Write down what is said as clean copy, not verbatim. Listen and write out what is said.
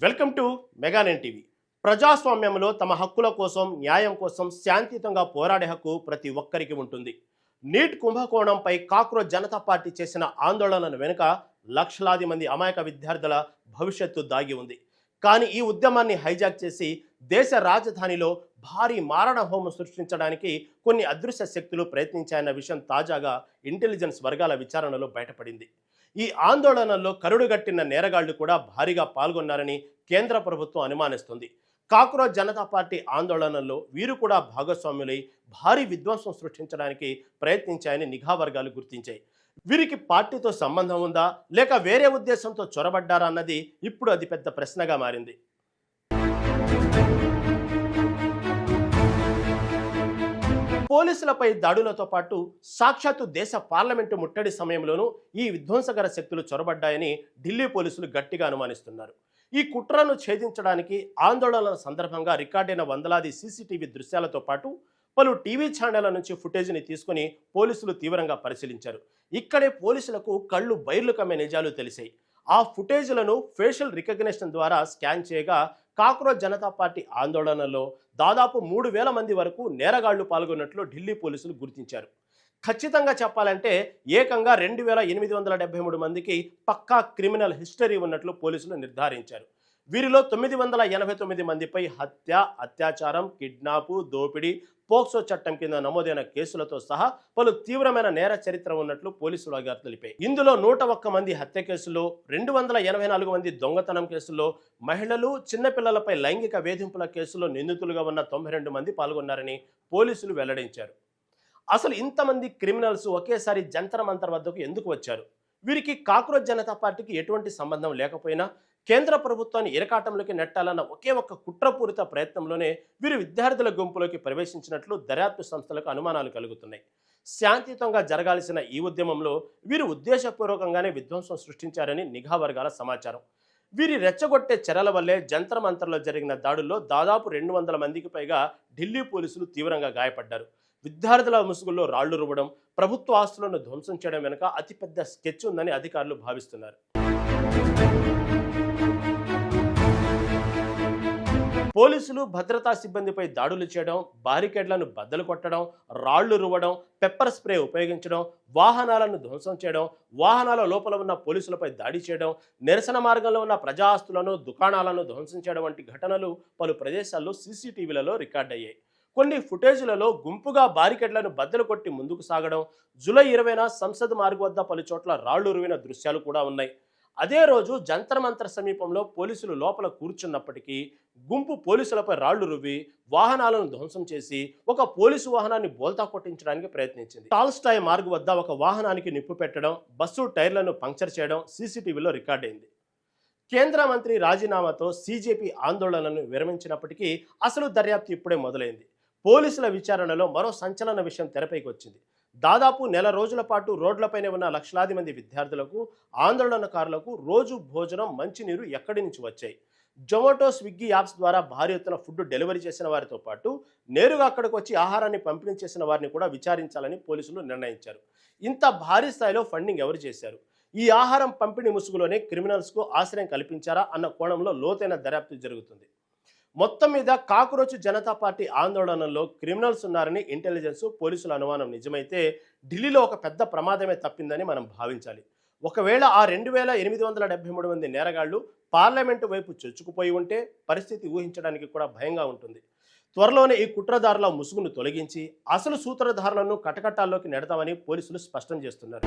Welcome to మెగానెన్ TV. ప్రజాస్వామ్యంలో తమ హక్కుల కోసం, న్యాయం కోసం శాంతియుతంగా పోరాడే హక్కు ప్రతి ఒక్కరికి ఉంటుంది. నీట్ కుంభకోణంపై కాక్రోచ్ జనతా పార్టీ చేసిన ఆందోళనల వెనుక లక్షలాది మంది అమాయక విద్యార్థుల భవిష్యత్తు దాగి ఉంది. కానీ ఈ ఉద్యమాన్ని హైజాక్ చేసి దేశ రాజధానిలో భారీ మారణ హోమం సృష్టించడానికి కొన్ని అదృశ్య శక్తులు ప్రయత్నించాయన్న విషయం తాజాగా ఇంటెలిజెన్స్ వర్గాల విచారణలో బయటపడింది. ఈ ఆందోళనల్లో కరుడుగట్టిన నేరగాళ్లు కూడా భారీగా పాల్గొన్నారని కేంద్ర ప్రభుత్వం అనుమానిస్తుంది. కాక్రోచ్ జనతా పార్టీ ఆందోళనల్లో వీరు కూడా భాగస్వాములై భారీ విధ్వంసం సృష్టించడానికి ప్రయత్నించాయని నిఘా వర్గాలు గుర్తించాయి. వీరికి పార్టీతో సంబంధం ఉందా, లేక వేరే ఉద్దేశంతో చొరబడ్డారా అన్నది ఇప్పుడు అది పెద్ద ప్రశ్నగా మారింది. పోలీసులపై దాడులతో పాటు సాక్షాత్తు దేశ పార్లమెంటు ముట్టడి సమయంలోనూ ఈ విధ్వంసకర శక్తులు చొరబడ్డాయని ఢిల్లీ పోలీసులు గట్టిగా అనుమానిస్తున్నారు. ఈ కుట్రను ఛేదించడానికి ఆందోళనల సందర్భంగా రికార్డైన వందలాది సీసీటీవీ దృశ్యాలతో పాటు పలు టీవీ ఛానళ్ల నుంచి ఫుటేజ్ని తీసుకుని పోలీసులు తీవ్రంగా పరిశీలించారు. ఇక్కడే పోలీసులకు కళ్ళు బైర్లు కమ్మే నిజాలు తెలిసాయి. ఆ ఫుటేజ్లను ఫేషియల్ రికగ్నిషన్ ద్వారా స్కాన్ చేయగా కాక్రోచ్ జనతా పార్టీ ఆందోళనలో దాదాపు 3,000 మంది వరకు నేరగాళ్లు పాల్గొన్నట్లు ఢిల్లీ పోలీసులు గుర్తించారు. ఖచ్చితంగా చెప్పాలంటే ఏకంగా 2,873 మందికి పక్కా క్రిమినల్ హిస్టరీ ఉన్నట్లు పోలీసులు నిర్ధారించారు. వీరిలో 989 మందిపై హత్య, అత్యాచారం, కిడ్నాపు, దోపిడీ, పోక్సో చట్టం కింద నమోదైన కేసులతో సహా పలు తీవ్రమైన నేర చరిత్ర ఉన్నట్లు పోలీసులు వర్గాలు తెలిపాయి. ఇందులో 101 మంది హత్య కేసులో, 284 మంది దొంగతనం కేసుల్లో, మహిళలు, చిన్నపిల్లలపై లైంగిక వేధింపుల కేసులో నిందితులుగా ఉన్న 92 మంది పాల్గొన్నారని పోలీసులు వెల్లడించారు. అసలు ఇంతమంది క్రిమినల్స్ ఒకేసారి జంతర్ మంతర్ వద్దకు ఎందుకు వచ్చారు? వీరికి కాక్రోచ్ జనతా పార్టీకి ఎటువంటి సంబంధం లేకపోయినా కేంద్ర ప్రభుత్వాన్ని ఇరకాటంలోకి నెట్టాలన్న ఒకే ఒక్క కుట్రపూరిత ప్రయత్నంలోనే వీరు విద్యార్థుల గుంపులోకి ప్రవేశించినట్లు దర్యాప్తు సంస్థలకు అనుమానాలు కలుగుతున్నాయి. శాంతియుతంగా జరగాల్సిన ఈ ఉద్యమంలో వీరు ఉద్దేశపూర్వకంగానే విధ్వంసం సృష్టించారని నిఘా వర్గాల సమాచారం. వీరి రెచ్చగొట్టే చర్యల వల్లే జంతర్ మంతర్లో జరిగిన దాడుల్లో దాదాపు 200 మందికి పైగా ఢిల్లీ పోలీసులు తీవ్రంగా గాయపడ్డారు. విద్యార్థుల ముసుగుల్లో రాళ్లు రువ్వడం, ప్రభుత్వ ఆస్తులను ధ్వంసం చేయడం వెనుక అతిపెద్ద స్కెచ్ ఉందని అధికారులు భావిస్తున్నారు. పోలీసులు భద్రతా సిబ్బందిపై దాడులు చేయడం, బారికేడ్లను బద్దలు కొట్టడం, రాళ్లు రువ్వడం, పెప్పర్ స్ప్రే ఉపయోగించడం, వాహనాలను ధ్వంసం చేయడం, వాహనాల లోపల ఉన్న పోలీసులపై దాడి చేయడం, నిరసన మార్గంలో ఉన్న ప్రజా ఆస్తులను, దుకాణాలను ధ్వంసం చేయడం వంటి ఘటనలు పలు ప్రదేశాల్లో సీసీటీవీలలో రికార్డయ్యాయి. కొన్ని ఫుటేజీలలో గుంపుగా బారికేడ్లను బద్దలు కొట్టి ముందుకు సాగడం, జూలై 20న సంసద్ మార్గ్ వద్ద పలు చోట్ల రాళ్లు రువిన దృశ్యాలు కూడా ఉన్నాయి. అదే రోజు జంతర్ మంతర్ సమీపంలో పోలీసులు లోపల కూర్చున్నప్పటికీ గుంపు పోలీసులపై రాళ్లు రువ్వి వాహనాలను ధ్వంసం చేసి ఒక పోలీసు వాహనాన్ని బోల్తా కొట్టించడానికి ప్రయత్నించింది. టాల్స్టాయ్ మార్గ్ వద్ద ఒక వాహనానికి నిప్పు పెట్టడం, బస్సు టైర్లను పంక్చర్ చేయడం సీసీటీవీలో రికార్డైంది. కేంద్ర మంత్రి రాజీనామాతో సీజేపీ ఆందోళనను విరమించినప్పటికీ అసలు దర్యాప్తు ఇప్పుడే మొదలైంది. పోలీసుల విచారణలో మరో సంచలన విషయం తెరపైకి వచ్చింది. దాదాపు నెల రోజుల పాటు రోడ్లపైనే ఉన్న లక్షలాది మంది విద్యార్థులకు, ఆందోళనకారులకు రోజు భోజనం, మంచినీరు ఎక్కడి నుంచి వచ్చాయి? జొమాటో, స్విగ్గీ యాప్స్ ద్వారా భారీ ఎత్తున ఫుడ్ డెలివరీ చేసిన వారితో పాటు నేరుగా అక్కడికి వచ్చి ఆహారాన్ని పంపిణీ చేసిన వారిని కూడా విచారించాలని పోలీసులు నిర్ణయించారు. ఇంత భారీ స్థాయిలో ఫండింగ్ ఎవరు చేశారు? ఈ ఆహారం పంపిణీ ముసుగులోనే క్రిమినల్స్కు ఆశ్రయం కల్పించారా అన్న కోణంలో లోతైన దర్యాప్తు జరుగుతుంది. మొత్తం మీద కాక్రోచ్ జనతా పార్టీ ఆందోళనలో క్రిమినల్స్ ఉన్నారని ఇంటెలిజెన్స్, పోలీసుల అనుమానం నిజమైతే ఢిల్లీలో ఒక పెద్ద ప్రమాదమే తప్పిందని మనం భావించాలి. ఒకవేళ ఆ 2,873 మంది నేరగాళ్లు పార్లమెంటు వైపు చొచ్చుకుపోయి ఉంటే పరిస్థితి ఊహించడానికి కూడా భయంగా ఉంటుంది. త్వరలోనే ఈ కుట్రదారుల ముసుగును తొలగించి అసలు సూత్రధారులను కటకటాల్లోకి నెడతామని పోలీసులు స్పష్టం చేస్తున్నారు.